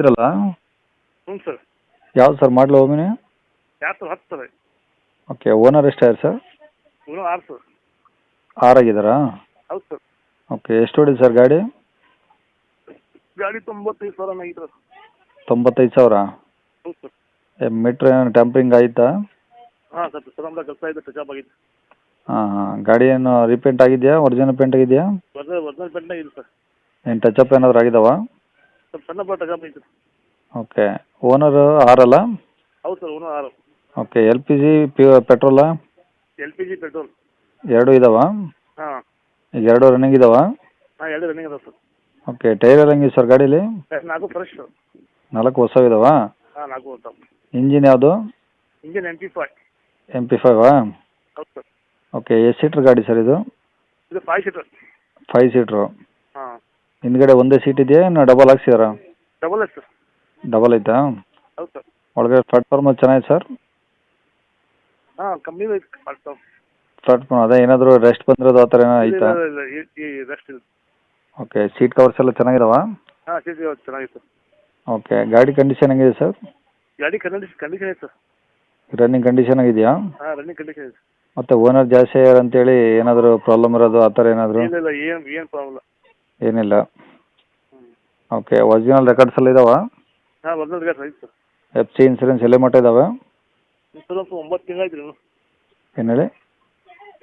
ಇದ್ರಲ್ಲ ಹ್ಞೂ ಸರ್. ಯಾವ್ದು ಸರ್ ಮಾಡಲು ಓಮಿನಿ? 2010 ಸರ್. ಓಕೆ, ಓನರ್ ಎಷ್ಟಾಯ್ತು ಸರ್? ಇನ್ನೂ 6 ಸರ್. 6 ಆಗಿದ್ದಾರಾ? ಹೌದು ಸರ್. ಓಕೆ, ಎಷ್ಟು ಹೊಡಿದೆ ಸರ್ ಗಾಡಿ? ಗಾಡಿ 95,000 ಆಗಿತ್ತು ಸರ್. 95,000? ಹೌದು ಸರ್. ಮೀಟ್ರ್ ಏನು ಟೆಂಪ್ರಿಂಗ್ ಆಯಿತಾ? ಹಾಂ ಸರ್, ಸಡನ್ಲಿ ಕೆಲಸ ಇದೆ, ಟಚಪ್ ಆಗಿದೆ. ಹಾಂ, ಗಾಡಿ ಏನು ರೀಪೇಂಟ್ ಆಗಿದೆಯಾ, ಒರಿಜಿನಲ್ ಪೇಂಟ್ ಆಗಿದೆಯಾ? ಒರಿಜಿನಲ್ ಪೆಂಟ್ ಆಗಿದೆ ಸರ್. ಏನು ಟಚಪ್ ಏನಾದರೂ ಆಗಿದಾವಾ? ಸ್ವಲ್ಪ ಸಣ್ಣ ಪುಟ್ಟ ಟಚಪ್ ಆಗಿದೆ. ಓಕೆ, ಓನರು 6 ಅಲ್ಲ? ಹೌದು ಸರ್, ಇನ್ನೂ 6. ಓಕೆ, ಎಲ್ ಪಿ ಜಿ ಪೆಟ್ರೋಲಾ? LPG petrol. ಎರಡೂ ಇದಾವಾ? ಹಾಂ ಈಗ ಎರಡು ರನ್ನಿಂಗ್ ಇದಾವಾ? ಹಾಂ, 2 ರನ್ನಿಂಗ್ ಅದಾವೆ ಸರ್. ಓಕೆ, ಟೈರ್ ಎಲ್ಲ ಹೆಂಗಿದೆ ಸರ್ ಗಾಡೀಲಿ? 4 ಫ್ರೆಶ್ ಸರ್. 4 ಹೊಸವಿದಾವಾ? ಹಾಂ, 4 ಹೊಸ. ಇಂಜಿನ್ ಯಾವುದು? Engine MP5. MP5ಆ? ಹೌದು ಸರ್. ಓಕೆ, ಎಷ್ಟು ಸೀಟ್ರ್ ಗಾಡಿ ಸರ್ ಇದು? ಇದು 5 ಸೀಟರ್. 5 ಸೀಟ್ರು. ಹಾಂ. ಹಿಂದ್ಗಡೆ ಒಂದೇ ಸೀಟ್ ಇದೆಯಾ, ಇನ್ನು ಡಬಲ್ ಹಾಕ್ಸಿದಾರಾ? Double yes sir. ಡಬಲ್ ಐತಾ? ಹೌದು ಸರ್. ಒಳಗಡೆ ಪ್ಲಾಟ್ಫಾರ್ಮ್ ಚೆನ್ನಾಗಿದೆ ಸರ್? ಹಾಂ, ಕಮ್ಮಿ ಐತೆ. ಪ್ಲಾಟ್ಫಾರ್ಮ್ ಅದೇ ಏನಾದರೂ ರೆಸ್ಟ್ ಬಂದಿರೋದು ಆ ಥರ ಏನೋ ಐತಾ? ರೆಸ್ಟ್ ಇದೆ. ಓಕೆ, ಸೀಟ್ ಕವರ್ಸ್ ಎಲ್ಲ ಚೆನ್ನಾಗಿದಾವ? ಹಾಂ, ಸೀಟ್ ಚೆನ್ನಾಗಿತ್ತು. ಓಕೆ, ಗಾಡಿ ಕಂಡೀಷನ್ ಹೆಂಗಿದೆ ಸರ್? ಗಾಡಿ ಕಂಡೀಷನ್ ಐತೆ ಸರ್. ರನ್ನಿಂಗ್ ಕಂಡೀಷನ್ ಆಗಿದೆಯಾ? ಹಾಂ, ರನ್ನಿಂಗ್ ಕಂಡೀಷನ್ ಇದೆ. ಮತ್ತು ಓನರ್ ಜಾಸ್ತಿ ಆಗ್ಯಾರ ಅಂತೇಳಿ ಏನಾದರೂ ಪ್ರಾಬ್ಲಮ್ ಇರೋದು ಆ ಥರ ಏನಾದರೂ? ಇಲ್ಲ, ಏನು ಪ್ರಾಬ್ಲಮ್ ಇಲ್ಲ. ಏನಿಲ್ಲ. ಓಕೆ, ಒರಿಜಿನಲ್ ರೆಕಾರ್ಡ್ಸ್ ಎಲ್ಲ ಇದಾವ? ಹಾಂ, ಒರಿಜಿನಲ್ ಗಾಡಿ ಐತೆ ಸರ್. FC ಇನ್ಸೂರೆನ್ಸ್ ಎಲ್ಲ ಮಟ್ಟ ಇದಾವೆ? ಇನ್ಸೂರೆನ್ಸ್ 9 ತಿಂಗಳು ಐತೆ. ಏನು ಹೇಳಿ?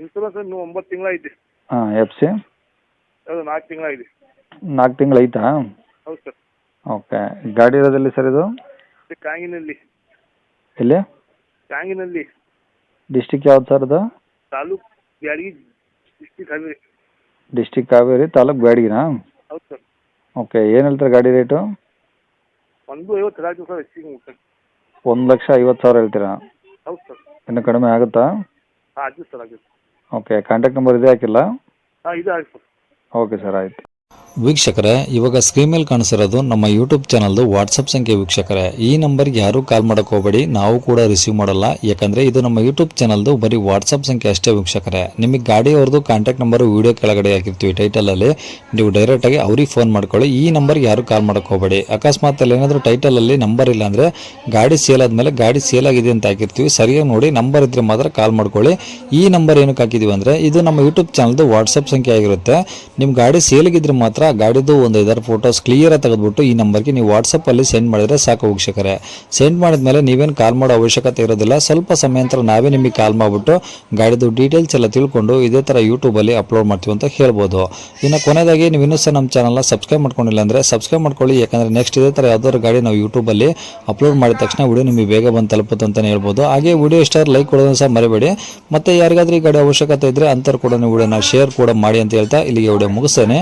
ಇನ್ಸೂರೆನ್ಸ್ ಇನ್ನೂ 9 ತಿಂಗಳು ಐತೆ. ಹಾಂ, FC? ಅದು 4 ತಿಂಗಳು ಐತೆ. 4 ತಿಂಗಳು ಐತಾ? ಹೌದು ಸರ್. ಓಕೆ, ಗಾಡಿ ಇರೋದಲ್ಲಿ ಸರ್ ಇದು? ಕಾಂಗಿನಲ್ಲಿ. ಎಲ್ಲಿ? ಕಾಂಗಿನಲ್ಲಿ. ಡಿಸ್ಟಿಕ್ ಯಾವ್ದು ಸರ್ ಅದು? ತಾಲೂಕು ಬ್ಯಾಡಗಿ, ಡಿಸ್ಟಿಕ್ ಹಾವೇರಿ. ಡಿಸ್ಟಿಕ್ ಕಾವೇರಿ, ತಾಲೂಕು ಬ್ಯಾಡಗಿನಾ? ಹೌದು ಸರ್. ಓಕೆ, ಏನು ಹೇಳ್ತಾರೆ ಗಾಡಿ ರೇಟು? 150 ಆಗ್ತದೆ ಸರ್. ಹೆಚ್ಚಿಗೆ ಮುಗ್ತದೆ. 1,50,000 ಹೇಳ್ತೀರಾ? ಹೌದು ಸರ್. ಇನ್ನು ಕಡಿಮೆ ಆಗುತ್ತಾ? ಹಾಂ, ಆಗುತ್ತೆ ಸರ್, ಆಗುತ್ತೆ. ಓಕೆ, ಕಾಂಟ್ಯಾಕ್ಟ್ ನಂಬರ್ ಇದೆ ಹಾಕಿಲ್ಲ? ಹಾಂ, ಇದು ಆಯ್ತು ಸರ್. ಓಕೆ ಸರ್, ಆಯಿತು. ವೀಕ್ಷಕರೇ, ಇವಾಗ ಸ್ಕ್ರೀನ್ ಮೇಲೆ ಕಾಣಿಸಿರೋದು ನಮ್ಮ ಯೂಟ್ಯೂಬ್ ಚಾನಲ್ದು ವಾಟ್ಸಪ್ ಸಂಖ್ಯೆ. ವೀಕ್ಷಕರೇ, ಈ ನಂಬರ್ಗೆ ಯಾರೂ ಕಾಲ್ ಮಾಡೋಕೆ ಹೋಗಬೇಡಿ, ನಾವು ಕೂಡ ರಿಸೀವ್ ಮಾಡಲ್ಲ. ಯಾಕಂದರೆ ಇದು ನಮ್ಮ ಯೂಟ್ಯೂಬ್ ಚಾನಲ್ದು ಬರೀ ವಾಟ್ಸಪ್ ಸಂಖ್ಯೆ ಅಷ್ಟೇ. ವೀಕ್ಷಕರೇ, ನಿಮಗೆ ಗಾಡಿಯವ್ರದ್ದು ಕಾಂಟ್ಯಾಕ್ಟ್ ನಂಬರು ವೀಡಿಯೋ ಕೆಳಗಡೆ ಹಾಕಿರ್ತೀವಿ ಟೈಟಲಲ್ಲಿ, ನೀವು ಡೈರೆಕ್ಟಾಗಿ ಅವ್ರಿಗೆ ಫೋನ್ ಮಾಡ್ಕೊಳ್ಳಿ. ಈ ನಂಬರ್ಗೆ ಯಾರೂ ಕಾಲ್ ಮಾಡೋಕೆ ಹೋಗಬೇಡಿ. ಅಕಸ್ಮಾತ್ ಅಲ್ಲಿ ಏನಾದರೂ ಟೈಟಲಲ್ಲಿ ನಂಬರ್ ಇಲ್ಲ ಅಂದರೆ ಗಾಡಿ ಸೇಲ್ ಆದಮೇಲೆ ಗಾಡಿ ಸೇಲ್ ಆಗಿದೆ ಅಂತ ಹಾಕಿರ್ತೀವಿ, ಸರಿಯಾಗಿ ನೋಡಿ ನಂಬರ್ ಇದ್ದರೆ ಮಾತ್ರ ಕಾಲ್ ಮಾಡ್ಕೊಳ್ಳಿ. ಈ ನಂಬರ್ ಏನಕ್ಕೆ ಹಾಕಿದ್ದೀವಿ ಅಂದರೆ ಇದು ನಮ್ಮ ಯೂಟ್ಯೂಬ್ ಚಾನಲ್ದು ವಾಟ್ಸಪ್ ಸಂಖ್ಯೆ ಆಗಿರುತ್ತೆ. ನಿಮ್ಮ ಗಾಡಿ ಸೇಲಿಗಿದ್ರೆ ಮಾತ್ರ ಗಾಡಿದು ಒಂದು 5 ಫೋಟೋಸ್ ಕ್ಲಿಯರಾಗಿ ತೆಗೆದುಬಿಟ್ಟು ಈ ನಂಬರ್ಗೆ ನೀವು ವಾಟ್ಸಪ್ಪಲ್ಲಿ ಸೆಂಡ್ ಮಾಡಿದರೆ ಸಾಕು. ವೀಕ್ಷಕರೇ, ಸೆಂಡ್ ಮಾಡಿದ್ಮೇಲೆ ನೀವೇನು ಕಾಲ್ ಮಾಡೋ ಅವಶ್ಯಕತೆ ಇರೋದಿಲ್ಲ. ಸ್ವಲ್ಪ ಸಮಯ ನಂತರ ನಾವೇ ನಿಮಗೆ ಕಾಲ್ ಮಾಡಿಬಿಟ್ಟು ಗಾಡಿದು ಡೀಟೇಲ್ಸ್ ಎಲ್ಲ ತಿಳ್ಕೊಂಡು ಇದೇ ಥರ ಯೂಟ್ಯೂಬಲ್ಲಿ ಅಪ್ಲೋಡ್ ಮಾಡ್ತೀವಿ ಅಂತ ಹೇಳ್ಬೋದು. ಇನ್ನು ಕೊನೆಯದಾಗಿ ನೀವು ಇನ್ನೂ ಸಹ ನಮ್ಮ ಚಾನಲ್ನ ಸಬ್ಸ್ಕ್ರೈಬ್ ಮಾಡ್ಕೊಂಡಿಲ್ಲ ಅಂದರೆ ಸಬ್ಸ್ಕ್ರೈಬ್ ಮಾಡ್ಕೊಳ್ಳಿ. ಯಾಕಂದರೆ ನೆಕ್ಸ್ಟ್ ಇದೇ ಥರ ಯಾವ್ದಾದ್ರು ಗಾಡಿ ನಾವು ಯೂಟ್ಯೂಬಲ್ಲಿ ಅಪ್ಲೋಡ್ ಮಾಡಿದ ತಕ್ಷಣ ವಿಡಿಯೋ ನಿಮಗೆ ಬೇಗ ಬಂದು ತಲುಪುತ್ತೆ ಅಂತಲೇ ಹೇಳ್ಬೋದು. ಹಾಗೆ ವಿಡಿಯೋ ಇಷ್ಟ ಲೈಕ್ ಕೊಡೋದನ್ನು ಸಹ ಮರಿಬೇಡಿ. ಮತ್ತು ಯಾರಿಗಾದ್ರೂ ಈ ಗಾಡಿ ಅವಶ್ಯಕತೆ ಇದ್ದರೆ ಅಂಥವ್ರು ಕೂಡ ನೀವು ವಿಡಿಯೋನ ಶೇರ್ ಕೂಡ ಮಾಡಿ ಅಂತ ಹೇಳ್ತಾ ಇಲ್ಲಿಗೆ ವಿಡಿಯೋ ಮುಗಿಸ್ತೇನೆ.